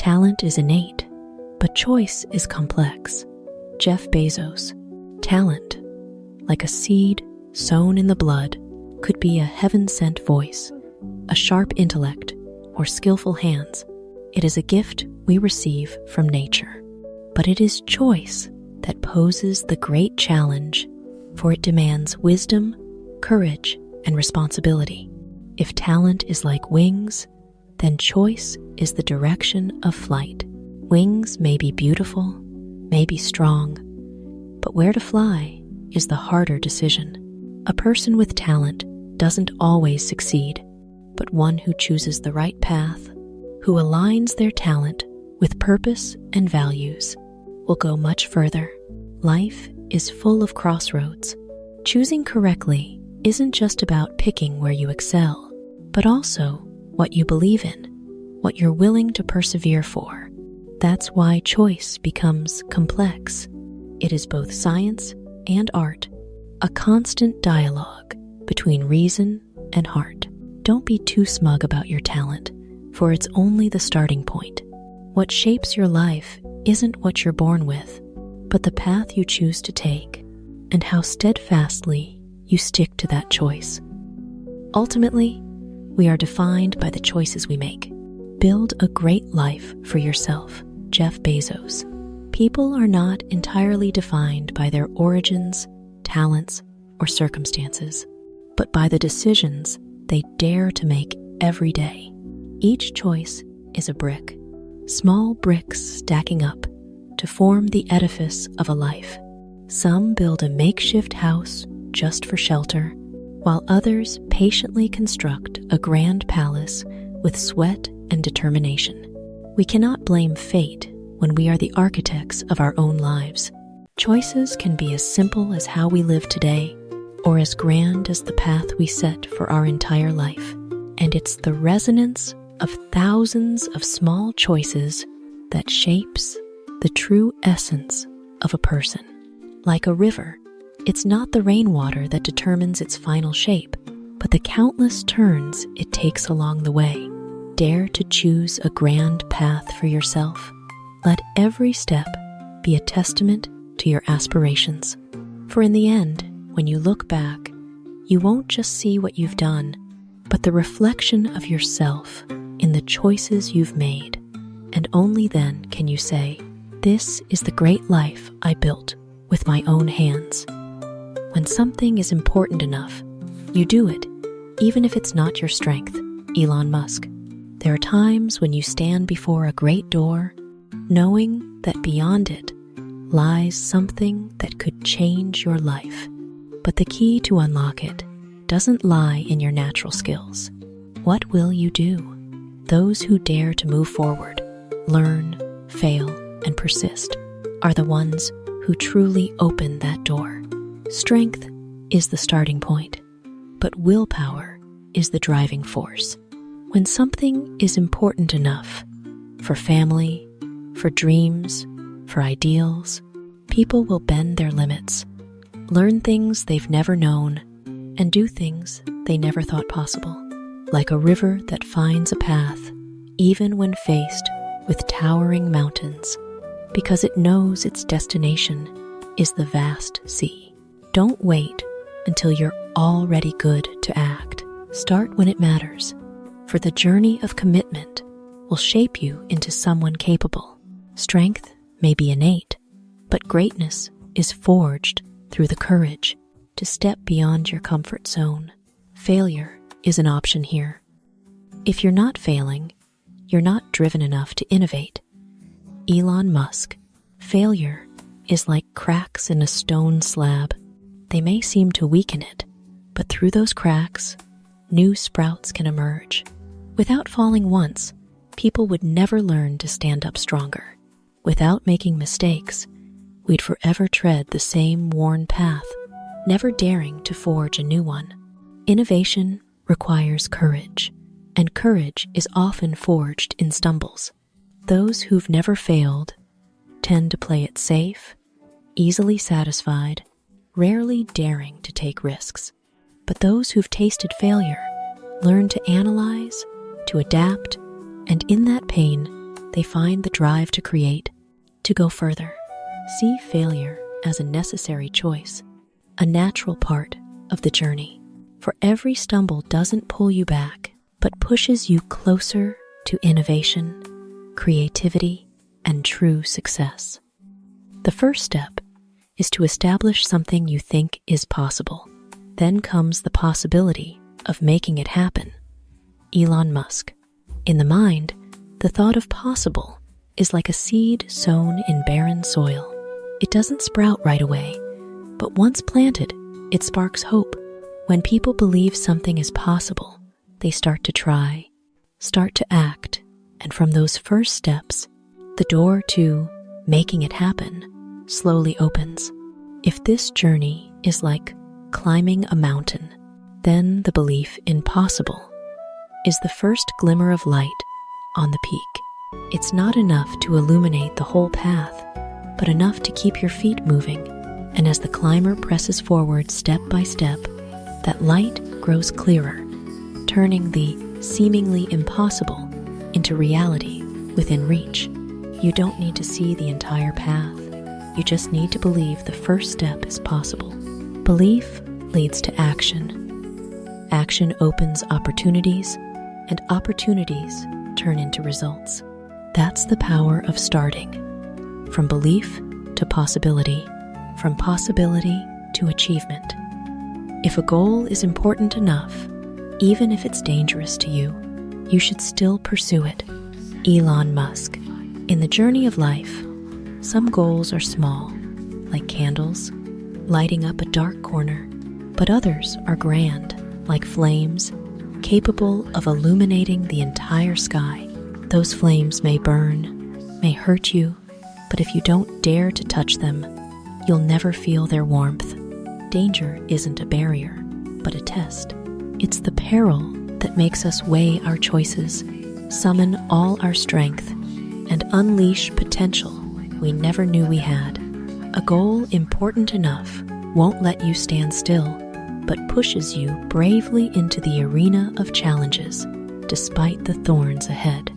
Talent is innate, but choice is complex. Jeff Bezos. Talent, like a seed sown in the blood, could be a heaven-sent voice, a sharp intellect, or skillful hands. It is a gift we receive from nature. But it is choice that poses the great challenge, for it demands wisdom, courage, and responsibility. If talent is like wings, then choice is the direction of flight. Wings may be beautiful, may be strong, but where to fly is the harder decision. A person with talent doesn't always succeed, but one who chooses the right path, who aligns their talent with purpose and values, will go much further. Life is full of crossroads. Choosing correctly isn't just about picking where you excel, but also what you believe in, what you're willing to persevere for. That's why choice becomes complex. It is both science and art, a constant dialogue between reason and heart. Don't be too smug about your talent, for it's only the starting point. What shapes your life isn't what you're born with, but the path you choose to take and how steadfastly you stick to that choice. Ultimately, we are defined by the choices we make. Build a great life for yourself. Jeff Bezos. People are not entirely defined by their origins, talents, or circumstances, but by the decisions they dare to make every day. Each choice is a brick, small bricks stacking up to form the edifice of a life. Some build a makeshift house just for shelter, while others patiently construct a grand palace with sweat and determination. We cannot blame fate when we are the architects of our own lives. Choices can be as simple as how we live today, or as grand as the path we set for our entire life. And it's the resonance of thousands of small choices that shapes the true essence of a person. Like a river, it's not the rainwater that determines its final shape, but the countless turns it takes along the way. Dare to choose a grand path for yourself. Let every step be a testament to your aspirations. For in the end, when you look back, you won't just see what you've done, but the reflection of yourself in the choices you've made. And only then can you say, "This is the great life I built with my own hands." When something is important enough, you do it, even if it's not your strength. Elon Musk. There are times when you stand before a great door, knowing that beyond it lies something that could change your life. But the key to unlock it doesn't lie in your natural skills. What will you do? Those who dare to move forward, learn, fail, and persist are the ones who truly open that door. Strength is the starting point, but willpower is the driving force. When something is important enough for family, for dreams, for ideals, people will bend their limits, learn things they've never known, and do things they never thought possible. Like a river that finds a path, even when faced with towering mountains, because it knows its destination is the vast sea. Don't wait until you're already good to act. Start when it matters, for the journey of commitment will shape you into someone capable. Strength may be innate, but greatness is forged through the courage to step beyond your comfort zone. Failure is an option here. If you're not failing, you're not driven enough to innovate. Elon Musk. Failure is like cracks in a stone slab. They may seem to weaken it, but through those cracks, new sprouts can emerge. Without falling once, people would never learn to stand up stronger. Without making mistakes, we'd forever tread the same worn path, never daring to forge a new one. Innovation requires courage, and courage is often forged in stumbles. Those who've never failed tend to play it safe, easily satisfied, rarely daring to take risks. But those who've tasted failure learn to analyze, to adapt, and in that pain, they find the drive to create, to go further. See failure as a necessary choice, a natural part of the journey. For every stumble doesn't pull you back, but pushes you closer to innovation, creativity, and true success. The first step is to establish something you think is possible. Then comes the possibility of making it happen. Elon Musk. In the mind, the thought of possible is like a seed sown in barren soil. It doesn't sprout right away, but once planted, it sparks hope. When people believe something is possible, they start to try, start to act, and from those first steps, the door to making it happen slowly opens. If this journey is like climbing a mountain, then the belief in possible is the first glimmer of light on the peak. It's not enough to illuminate the whole path, but enough to keep your feet moving. And as the climber presses forward step by step, that light grows clearer, turning the seemingly impossible into reality within reach. You don't need to see the entire path. You just need to believe the first step is possible. Belief leads to action. Action opens opportunities, and opportunities turn into results. That's the power of starting. From belief to possibility, from possibility to achievement. If a goal is important enough, even if it's dangerous to you, you should still pursue it. Elon Musk. In the journey of life, some goals are small, like candles, lighting up a dark corner, but others are grand, like flames, capable of illuminating the entire sky. Those flames may burn, may hurt you, but if you don't dare to touch them, you'll never feel their warmth. Danger isn't a barrier, but a test. It's the peril that makes us weigh our choices, summon all our strength, and unleash potential we never knew we had. A goal important enough won't let you stand still, but pushes you bravely into the arena of challenges, despite the thorns ahead.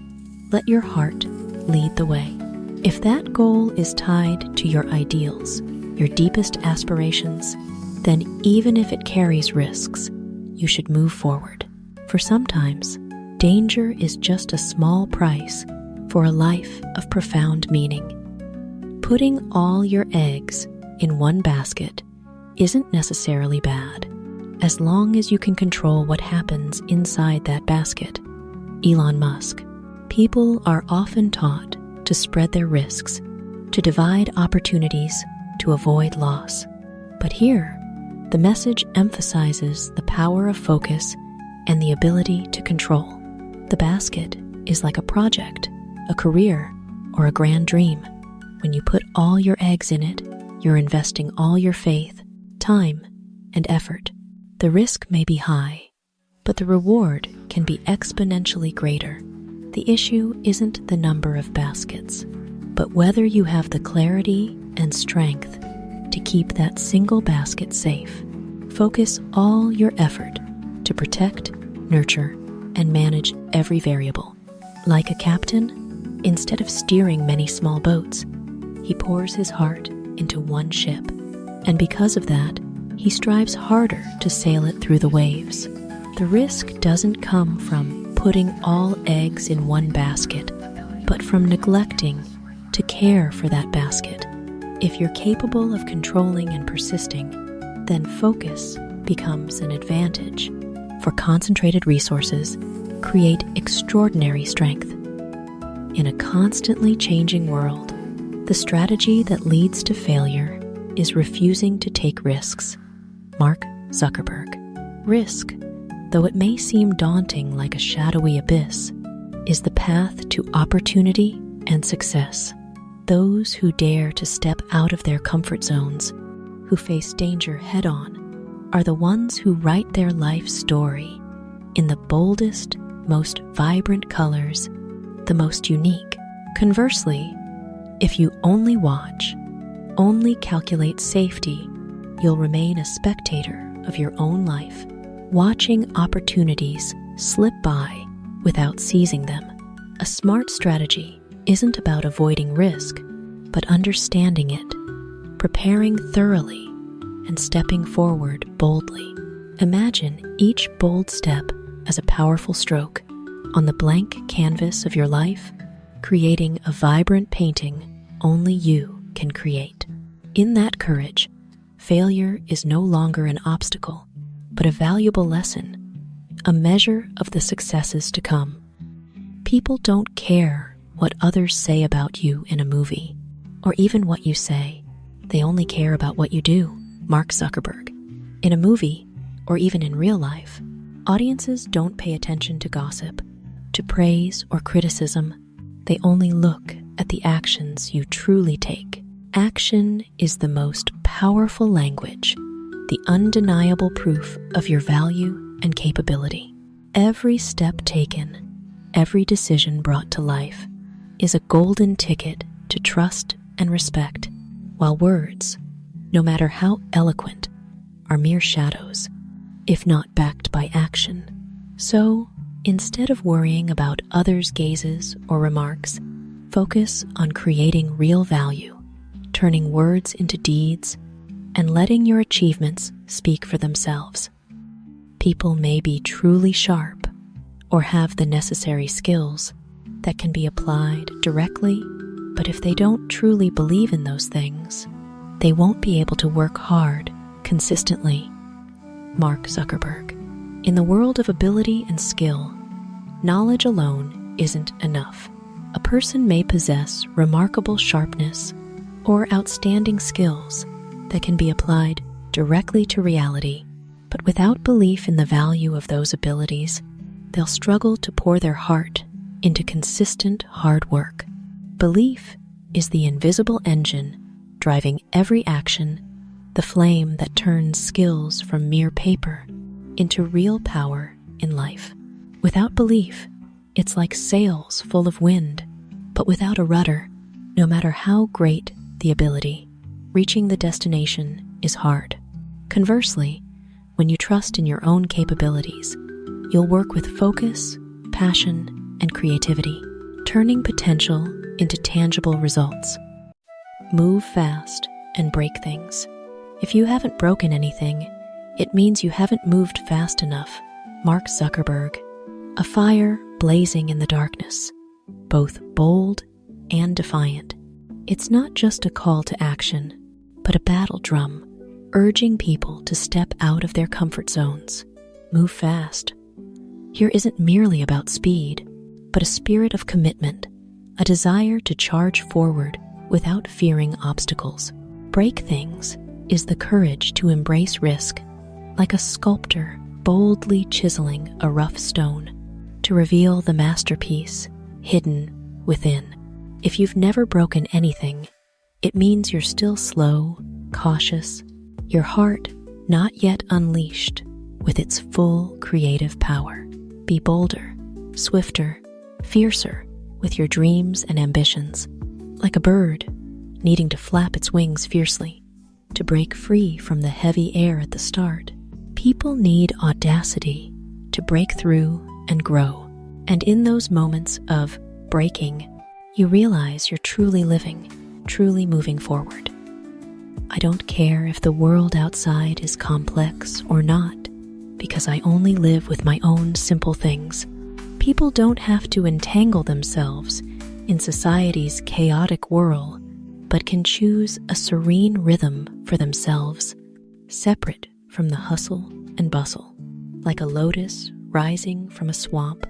Let your heart lead the way. If that goal is tied to your ideals, your deepest aspirations, then even if it carries risks, you should move forward. For sometimes, danger is just a small price for a life of profound meaning. Putting all your eggs in one basket isn't necessarily bad, as long as you can control what happens inside that basket. Elon Musk. People are often taught to spread their risks, to divide opportunities, to avoid loss. But here, the message emphasizes the power of focus and the ability to control. The basket is like a project, a career, or a grand dream. When you put all your eggs in it, you're investing all your faith, time, and effort. The risk may be high, but the reward can be exponentially greater. The issue isn't the number of baskets, but whether you have the clarity and strength to keep that single basket safe. Focus all your effort to protect, nurture, and manage every variable. Like a captain, instead of steering many small boats, he pours his heart into one ship, and because of that, he strives harder to sail it through the waves. The risk doesn't come from putting all eggs in one basket, but from neglecting to care for that basket. If you're capable of controlling and persisting, then focus becomes an advantage. For concentrated resources, create extraordinary strength. In a constantly changing world, the strategy that leads to failure is refusing to take risks. Mark Zuckerberg. Risk, though it may seem daunting like a shadowy abyss, is the path to opportunity and success. Those who dare to step out of their comfort zones, who face danger head-on, are the ones who write their life story in the boldest, most vibrant colors, the most unique. Conversely, if you only watch, only calculate safety, you'll remain a spectator of your own life, watching opportunities slip by without seizing them. A smart strategy isn't about avoiding risk, but understanding it, preparing thoroughly, and stepping forward boldly. Imagine each bold step as a powerful stroke on the blank canvas of your life, creating a vibrant painting only you can create. In that courage, failure is no longer an obstacle, but a valuable lesson, a measure of the successes to come. People don't care what others say about you in a movie, or even what you say. They only care about what you do. Mark Zuckerberg. In a movie, or even in real life, audiences don't pay attention to gossip, to praise or criticism. They only look at the actions you truly take. Action is the most powerful language, the undeniable proof of your value and capability. Every step taken, every decision brought to life, is a golden ticket to trust and respect, while words, no matter how eloquent, are mere shadows, if not backed by action. So, instead of worrying about others' gazes or remarks, focus on creating real value, turning words into deeds, and letting your achievements speak for themselves. People may be truly sharp or have the necessary skills that can be applied directly, but if they don't truly believe in those things, they won't be able to work hard consistently. Mark Zuckerberg. In the world of ability and skill, knowledge alone isn't enough. A person may possess remarkable sharpness or outstanding skills that can be applied directly to reality, but without belief in the value of those abilities, they'll struggle to pour their heart into consistent hard work. Belief is the invisible engine driving every action, the flame that turns skills from mere paper into real power in life. Without belief, it's like sails full of wind, but without a rudder, no matter how great the ability, reaching the destination is hard. Conversely, when you trust in your own capabilities, you'll work with focus, passion, and creativity, turning potential into tangible results. Move fast and break things. If you haven't broken anything, it means you haven't moved fast enough. Mark Zuckerberg. A fire blazing in the darkness, both bold and defiant. It's not just a call to action, but a battle drum, urging people to step out of their comfort zones. Move fast. Here isn't merely about speed, but a spirit of commitment, a desire to charge forward without fearing obstacles. Break things is the courage to embrace risk, like a sculptor boldly chiseling a rough stone to reveal the masterpiece hidden within. If you've never broken anything, it means you're still slow, cautious, your heart not yet unleashed with its full creative power. Be bolder, swifter, fiercer with your dreams and ambitions, like a bird needing to flap its wings fiercely to break free from the heavy air at the start. People need audacity to break through and grow, and in those moments of breaking, you realize you're truly living, truly moving forward. I don't care if the world outside is complex or not, because I only live with my own simple things. People don't have to entangle themselves in society's chaotic whirl, but can choose a serene rhythm for themselves, separate from the hustle and bustle, like a lotus rising from a swamp,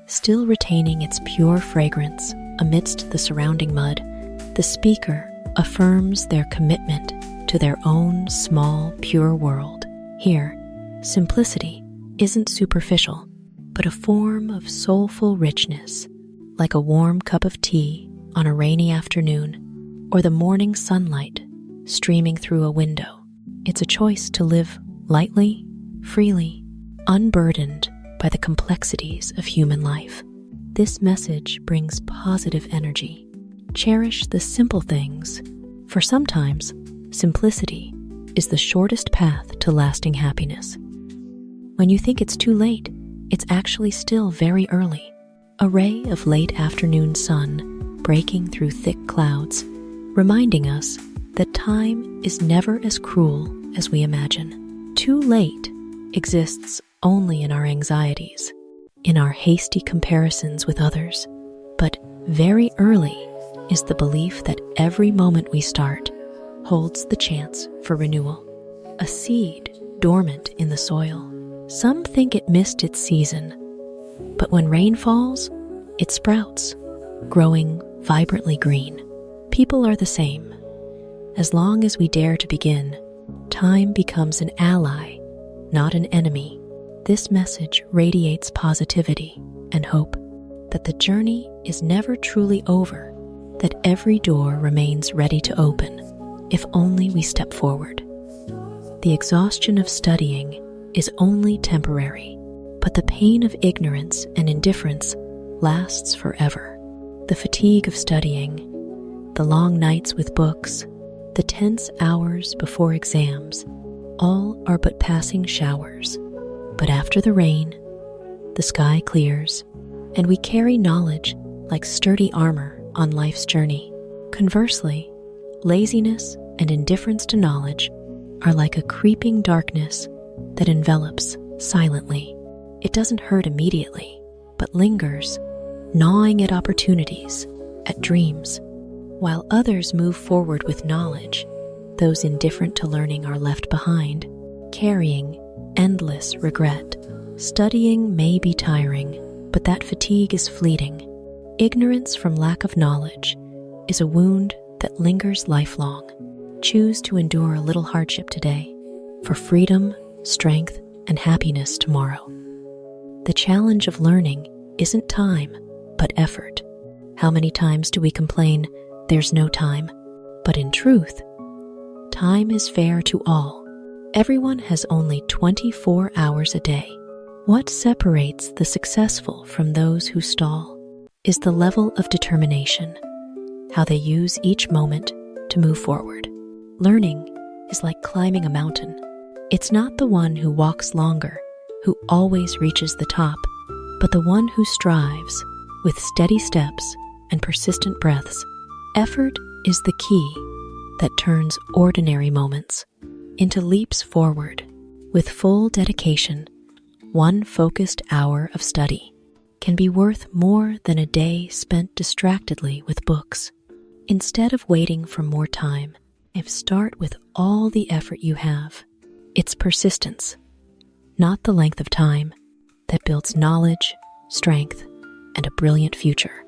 still retaining its pure fragrance amidst the surrounding mud. The speaker affirms their commitment to their own small, pure world. Here, simplicity isn't superficial, but a form of soulful richness, like a warm cup of tea on a rainy afternoon, or the morning sunlight streaming through a window. It's a choice to live lightly, freely, unburdened by the complexities of human life. This message brings positive energy. Cherish the simple things, for sometimes simplicity is the shortest path to lasting happiness. When you think it's too late, it's actually still very early. A ray of late afternoon sun breaking through thick clouds, reminding us that time is never as cruel as we imagine. Too late exists only in our anxieties, in our hasty comparisons with others, but very early is the belief that every moment we start holds the chance for renewal. A seed dormant in the soil. Some think it missed its season, but when rain falls, it sprouts, growing vibrantly green. People are the same. As long as we dare to begin, time becomes an ally, not an enemy. This message radiates positivity and hope that the journey is never truly over, that every door remains ready to open if only we step forward. The exhaustion of studying is only temporary, but the pain of ignorance and indifference lasts forever. The fatigue of studying, the long nights with books, the tense hours before exams, all are but passing showers. But after the rain, the sky clears, and we carry knowledge like sturdy armor on life's journey. Conversely, laziness and indifference to knowledge are like a creeping darkness that envelops silently. It doesn't hurt immediately, but lingers, gnawing at opportunities, at dreams. While others move forward with knowledge, those indifferent to learning are left behind, carrying endless regret. Studying may be tiring, but that fatigue is fleeting. Ignorance from lack of knowledge is a wound that lingers lifelong. Choose to endure a little hardship today for freedom, strength, and happiness tomorrow. The challenge of learning isn't time, but effort. How many times do we complain, "There's no time"? But in truth, time is fair to all. Everyone has only 24 hours a day. What separates the successful from those who stall is the level of determination, how they use each moment to move forward. Learning is like climbing a mountain. It's not the one who walks longer, who always reaches the top, but the one who strives with steady steps and persistent breaths. Effort is the key that turns ordinary moments into leaps forward. With full dedication, one focused hour of study can be worth more than a day spent distractedly with books. Instead of waiting for more time, start with all the effort you have. It's persistence, not the length of time, that builds knowledge, strength, and a brilliant future.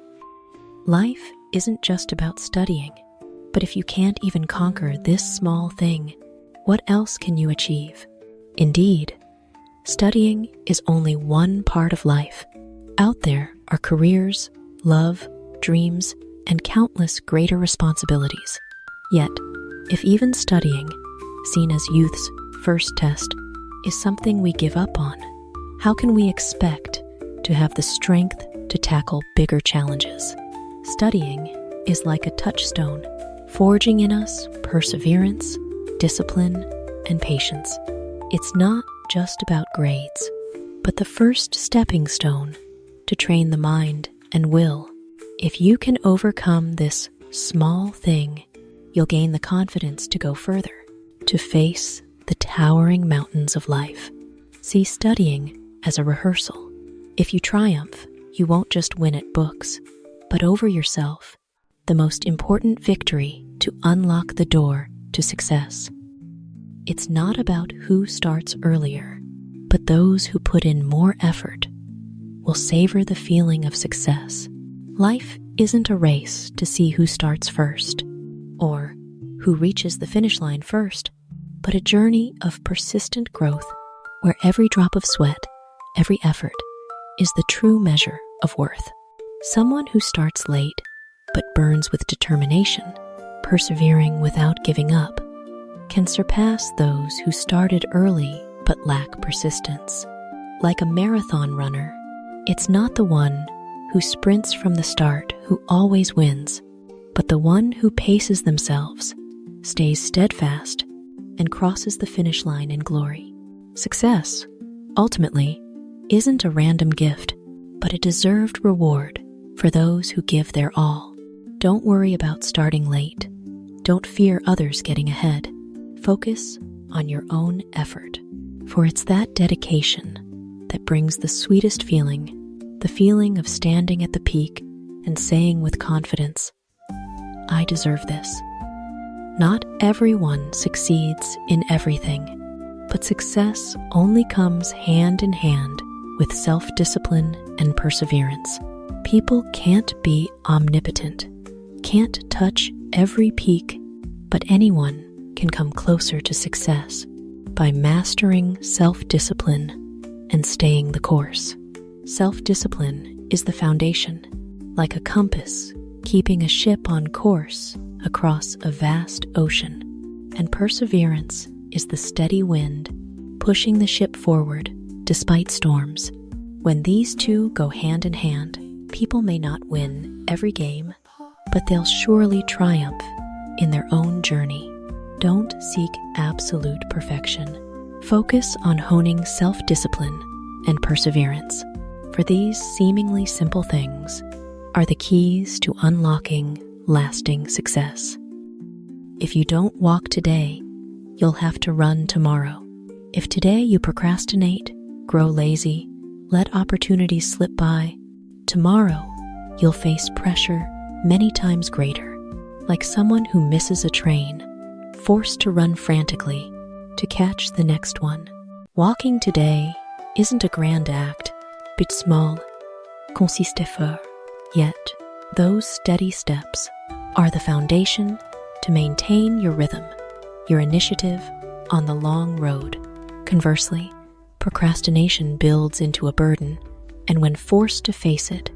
Life isn't just about studying, but if you can't even conquer this small thing, what else can you achieve? Indeed, studying is only one part of life. Out there are careers, love, dreams, and countless greater responsibilities. Yet, if even studying, seen as youth's first test, is something we give up on, how can we expect to have the strength to tackle bigger challenges? Studying is like a touchstone, forging in us perseverance, discipline, and patience. It's not just about grades, but the first stepping stone to train the mind and will. If you can overcome this small thing, you'll gain the confidence to go further, to face the towering mountains of life. See studying as a rehearsal. If you triumph, you won't just win at books, but over yourself, the most important victory to unlock the door to success. It's not about who starts earlier, but those who put in more effort will savor the feeling of success. Life isn't a race to see who starts first or who reaches the finish line first, but a journey of persistent growth where every drop of sweat, every effort, is the true measure of worth. Someone who starts late but burns with determination, persevering without giving up, can surpass those who started early but lack persistence. Like a marathon runner, it's not the one who sprints from the start who always wins, but the one who paces themselves, stays steadfast, and crosses the finish line in glory. Success, ultimately, isn't a random gift, but a deserved reward for those who give their all. Don't worry about starting late. Don't fear others getting ahead. Focus on your own effort, for it's that dedication that brings the sweetest feeling, the feeling of standing at the peak and saying with confidence, "I deserve this." Not everyone succeeds in everything, but success only comes hand in hand with self-discipline and perseverance. People can't be omnipotent, can't touch every peak, but anyone can come closer to success by mastering self-discipline and staying the course. Self-discipline is the foundation, like a compass keeping a ship on course across a vast ocean, and perseverance is the steady wind pushing the ship forward despite storms. When these two go hand in hand, people may not win every game, but they'll surely triumph in their own journey. Don't seek absolute perfection. Focus on honing self-discipline and perseverance, for these seemingly simple things are the keys to unlocking lasting success. If you don't walk today, you'll have to run tomorrow. If today you procrastinate, grow lazy, let opportunities slip by, tomorrow you'll face pressure many times greater, like someone who misses a train, forced to run frantically to catch the next one. Walking today isn't a grand act, but small, consiste fort. Yet, those steady steps are the foundation to maintain your rhythm, your initiative on the long road. Conversely, procrastination builds into a burden, and when forced to face it,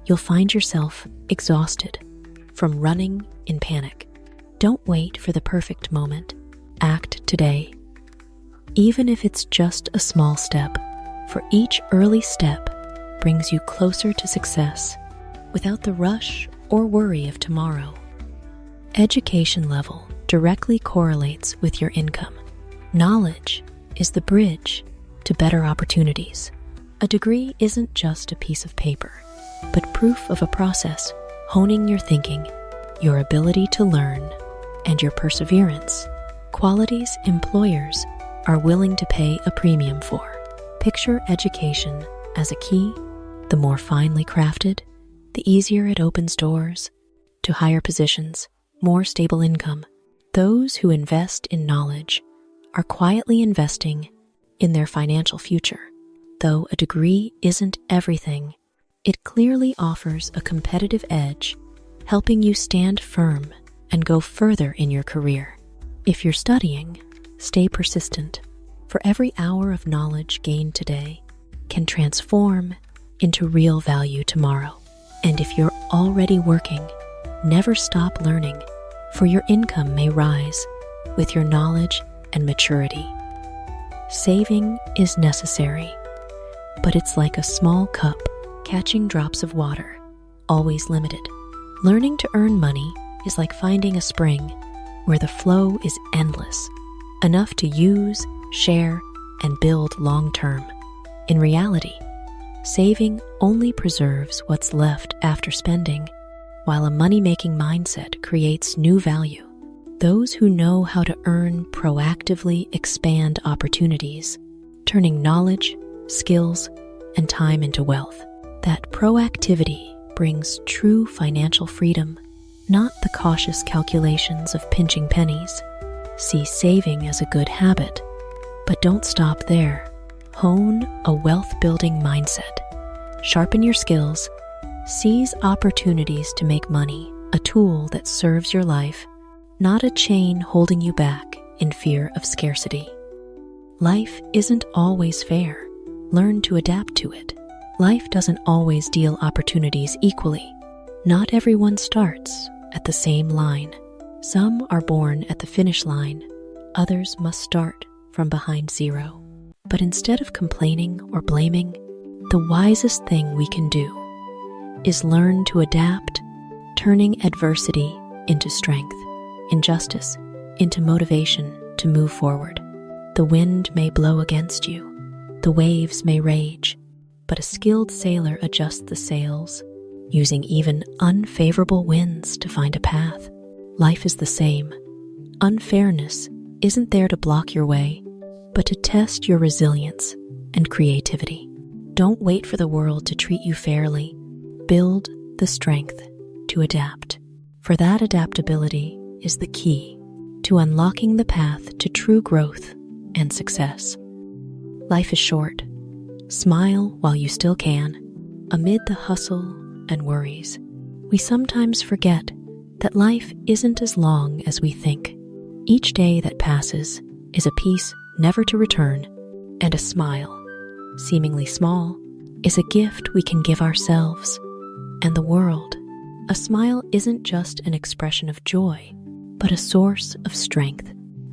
you'll find yourself exhausted from running in panic. Don't wait for the perfect moment. Act today. Even if it's just a small step, for each early step brings you closer to success without the rush or worry of tomorrow. Education level directly correlates with your income. Knowledge is the bridge to better opportunities. A degree isn't just a piece of paper, but proof of a process, honing your thinking, your ability to learn, and your perseverance, qualities employers are willing to pay a premium for. Picture education as a key. The more finely crafted, the easier it opens doors to higher positions, more stable income. Those who invest in knowledge are quietly investing in their financial future. Though a degree isn't everything, it clearly offers a competitive edge, helping you stand firm and go further in your career. If you're studying, stay persistent, for every hour of knowledge gained today can transform into real value tomorrow. And if you're already working, never stop learning, for your income may rise with your knowledge and maturity. Saving is necessary, but it's like a small cup catching drops of water, always limited. Learning to earn money is like finding a spring where the flow is endless, enough to use, share, and build long-term. In reality, saving only preserves what's left after spending, while a money-making mindset creates new value. Those who know how to earn proactively expand opportunities, turning knowledge, skills, and time into wealth. That proactivity brings true financial freedom, not the cautious calculations of pinching pennies. See saving as a good habit, but don't stop there. Hone a wealth-building mindset. Sharpen your skills. Seize opportunities to make money, a tool that serves your life, not a chain holding you back in fear of scarcity. Life isn't always fair. Learn to adapt to it. Life doesn't always deal opportunities equally. Not everyone starts at the same line. Some are born at the finish line. Others must start from behind zero. But instead of complaining or blaming, the wisest thing we can do is learn to adapt, turning adversity into strength, injustice into motivation to move forward. The wind may blow against you, the waves may rage, but a skilled sailor adjusts the sails, using even unfavorable winds to find a path. Life is the same. Unfairness isn't there to block your way, but to test your resilience and creativity. Don't wait for the world to treat you fairly. Build the strength to adapt. For that adaptability is the key to unlocking the path to true growth and success. Life is short. Smile while you still can. Amid the hustle and worries, we sometimes forget that life isn't as long as we think. Each day that passes is a piece never to return, and a smile, seemingly small, is a gift we can give ourselves and the world. A smile isn't just an expression of joy, but a source of strength.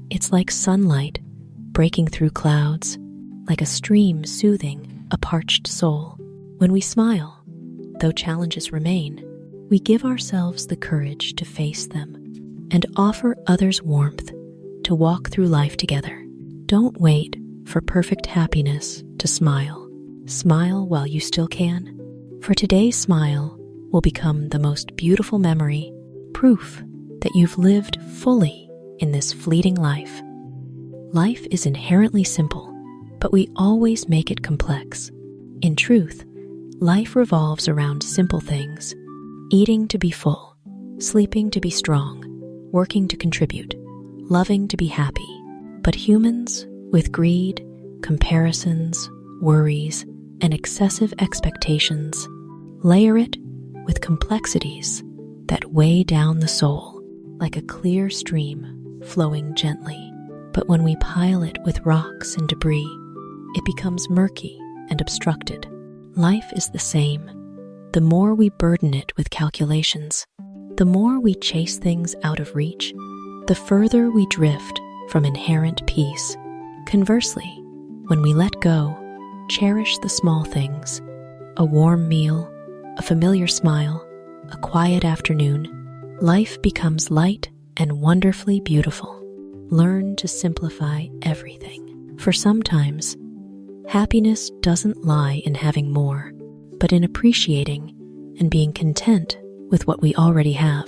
It's like sunlight breaking through clouds, like a stream soothing a parched soul. When we smile, though challenges remain, we give ourselves the courage to face them and offer others warmth to walk through life together. Don't wait for perfect happiness to smile. Smile while you still can, for today's smile will become the most beautiful memory, proof that you've lived fully in this fleeting life. Life is inherently simple, but we always make it complex. In truth, life revolves around simple things: eating to be full, sleeping to be strong, working to contribute, loving to be happy. But humans, with greed, comparisons, worries, and excessive expectations, layer it with complexities that weigh down the soul like a clear stream flowing gently. But when we pile it with rocks and debris, it becomes murky and obstructed. Life is the same. The more we burden it with calculations, the more we chase things out of reach, the further we drift from inherent peace. Conversely, when we let go, cherish the small things: a warm meal, a familiar smile, a quiet afternoon, life becomes light and wonderfully beautiful. Learn to simplify everything, for sometimes happiness doesn't lie in having more, but in appreciating and being content with what we already have.